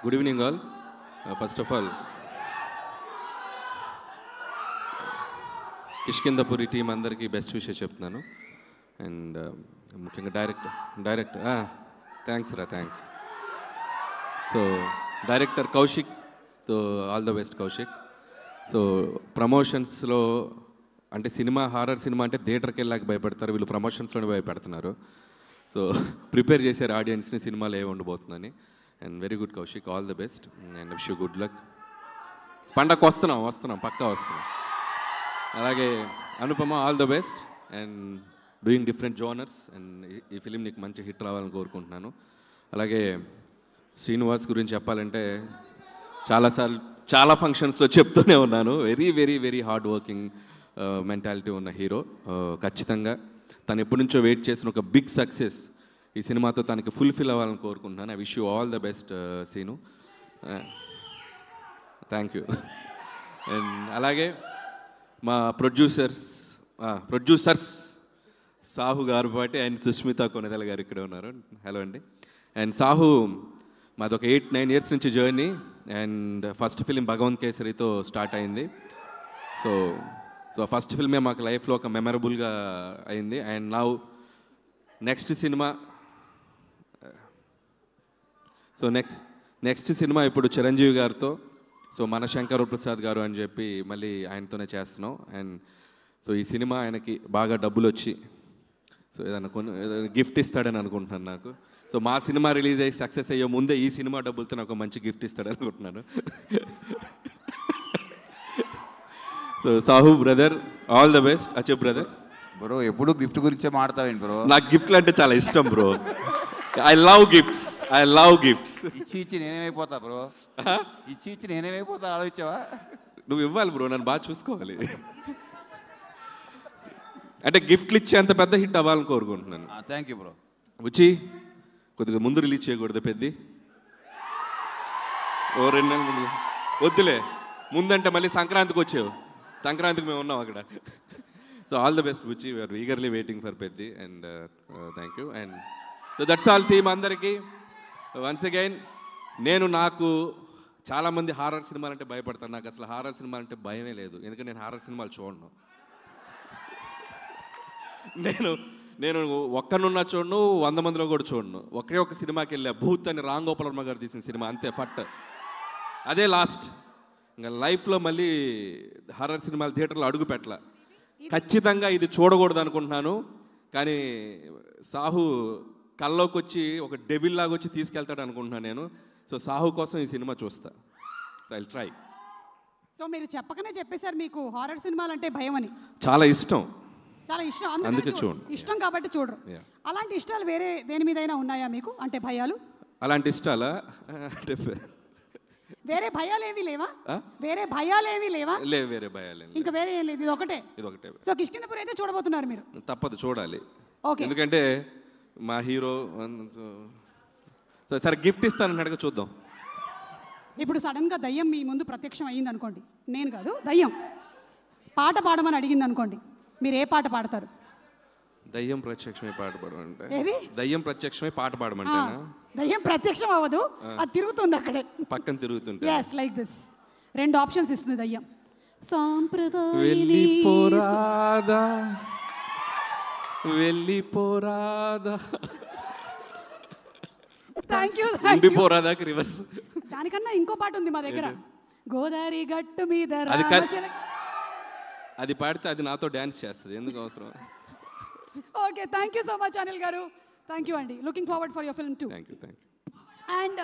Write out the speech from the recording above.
Good evening all. First of all Kishkindhapuri team అందరికీ best విషయం చెప్తున్నాను. అండ్ ముఖ్యంగా director thanks. So director Kaushik, so all the best Kaushik. So ప్రమోషన్స్లో అంటే హారర్ సినిమా అంటే థియేటర్కి వెళ్ళాక భయపడతారు, వీళ్ళు ప్రమోషన్స్లోనే భయపెడుతున్నారు. సో ప్రిపేర్ చేశారు ఆడియన్స్ని సినిమాలో ఏ ఉండబోతుందని. And very good Kaushik, all the best and wish you good luck. పండగకు వస్తున్నాం పక్కా వస్తున్నాం. అలాగే Anupama, all the best and doing different genres. And ఈ ఫిలిం నీకు మంచి హిట్ రావాలని కోరుకుంటున్నాను. అలాగే శ్రీనివాస్ గురించి చెప్పాలంటే చాలా ఫంక్షన్స్లో చెప్తూనే ఉన్నాను, very very very hard working mentality ఉన్న హీరో. ఖచ్చితంగా తను ఎప్పటి నుంచో వెయిట్ చేసిన ఒక బిగ్ సక్సెస్ ఈ సినిమాతో తనకి ఫుల్ఫిల్ అవ్వాలని కోరుకుంటున్నాను. I wish you all the best Seenu. Thank you. And అలాగే మా ప్రొడ్యూసర్స్ సాహు గారు పాటి అండ్ సుష్మిత కొనెదల గారు ఇక్కడే ఉన్నారు. హలో అండి. అండ్ సాహు మాదొక 8-9 ఇయర్స్ నుంచి జర్నీ. అండ్ ఫస్ట్ ఫిలిం భగవంత్ కేసరితో స్టార్ట్ అయింది. సో ఫస్ట్ ఫిల్మే మాకు లైఫ్లో ఒక మెమరబుల్గా అయింది. అండ్ నౌ నెక్స్ట్ సినిమా ఇప్పుడు చిరంజీవి గారితో, సో మన శంకర్ ప్రసాద్ గారు అని చెప్పి మళ్ళీ ఆయనతోనే చేస్తున్నాం. అండ్ సో ఈ సినిమా ఆయనకి బాగా డబ్బులు వచ్చి సో ఏదైనా గిఫ్ట్ ఇస్తాడని అనుకుంటున్నాను నాకు. సో మా సినిమా రిలీజ్ అయ్యి సక్సెస్ అయ్యే ముందే ఈ సినిమా డబ్బులతో నాకు మంచి గిఫ్ట్ ఇస్తాడని అనుకుంటున్నాను. So Sahu brother, all the best. అచ్చే బ్రదర్. బ్రో ఎప్పుడు గిఫ్ట్ గురించే మాడతావేంటి బ్రో? నాకు గిఫ్ట్లు అంటే చాలా ఇష్టం బ్రో. I love gifts. ఇచ్చి నేనేమైపోతా బ్రో? ఇచ్చి నేనేమైపోతా ఆలోచించావా? నువ్వు ఇవ్వాలి బ్రో, నన్ను బాగా చూసుకోవాలి. అంటే గిఫ్ట్లు ఇచ్చే అంత పెద్ద హిట్ అవ్వాలని కోరుకుంటున్నాను. Thank you bro. వచ్చి కొద్దిగా ముందు రిలీజ్ చేయకూడదు పెద్ద, ఓ 2 నెలల ముందు వద్దులే. ముందంటే మళ్ళీ సంక్రాంతికి వచ్చావు, సంక్రాంతికి మేము ఉన్నాం అక్కడ. So all the best Buchi, we're eagerly waiting for Peddi. And thank you. And so that's all team అందరికీ. వన్స్ అగైన్ నాకు చాలామంది హారర్ సినిమాలు అంటే భయపడతాను. నాకు అసలు హారర్ సినిమాలు అంటే భయమే లేదు, ఎందుకంటే నేను హారర్ సినిమాలు చూడను. నేను ఒక్కనున్నా చూడను, 100 మందిలో కూడా చూడను. ఒక సినిమాకి వెళ్ళా, భూత్ అని రామ్ గోపాల్ వర్మ గారు తీసిన సినిమా, అంతే ఫట్. అదే లాస్ట్. ఇంకా లైఫ్లో మళ్ళీ హారర్ సినిమాలు థియేటర్లో అడుగు పెట్టాల. ఖచ్చితంగా ఇది చూడకూడదు అనుకుంటున్నాను, కానీ సాహు కల్లోకి వచ్చి ఒక డెవిల్ లాగా వచ్చి తీసుకెళ్తాడు అనుకుంటున్నాను నేను. సో సాహు కోసం ఈ సినిమా చూస్తా. So I'll try. సో మీరు చెప్పకనే చెప్పేశారు మీకు హారర్ సినిమాలు అంటే భయం అని. చాలా ఇష్టం, అందుకే చూడండి. ఇష్టం కాబట్టి చూడరు. అలాంటి ఇష్టాలు వేరే దేని మీదైనా ఉన్నాయా మీకు? అంటే భయాలు అలాంటి ఇష్టాలా? అంటే వేరే భయాలు ఏమీ లేవా? వేరే భయాలు ఇంకా వేరే ఏం లేదు, ఇది ఒకటే. సో కిష్కిందపురి అయితే చూడబోతున్నారు మీరు? తప్పదు, చూడాలి. ఓకే. ఎందుకంటే మా హీరో. సరే గిఫ్ట్ ఇస్తానని అడగ, చూద్దాం. ఇప్పుడు సడన్గా దయ్యం మీ ముందు ప్రత్యక్షం అయ్యింది అనుకోండి, నేను కాదు దయ్యం పాట పాడమని అడిగింది అనుకోండి, మీరు ఏ పాట పాడతారు? దయ్యం ప్రత్యక్షమై పాట పాడమంటే? దయ్యం ప్రత్యక్షమై పాట పాడమంటే? దయ్యం ప్రత్యక్షం అవ్వదు, అది తిరుగుతుంది అక్కడే పక్కన తిరుగుతుంది. yes like this. 2 ఆప్షన్స్ ఇస్తుంది దయ్యం. వెళ్ళిపోరాదా థ్యాంక్ యూ. ఉండిపోరాదాకి రివర్స్. దానికన్నా ఇంకో పాట ఉంది మా దగ్గర, గోదావరి గట్టు మీద. అది పాడితే అది నాతో డ్యాన్స్ చేస్తుంది, ఎందుకు అవసరం? Okay, thank you so much Anil గారు. థ్యాంక్ యూ అండి. Looking forward for your film two. Thank you. And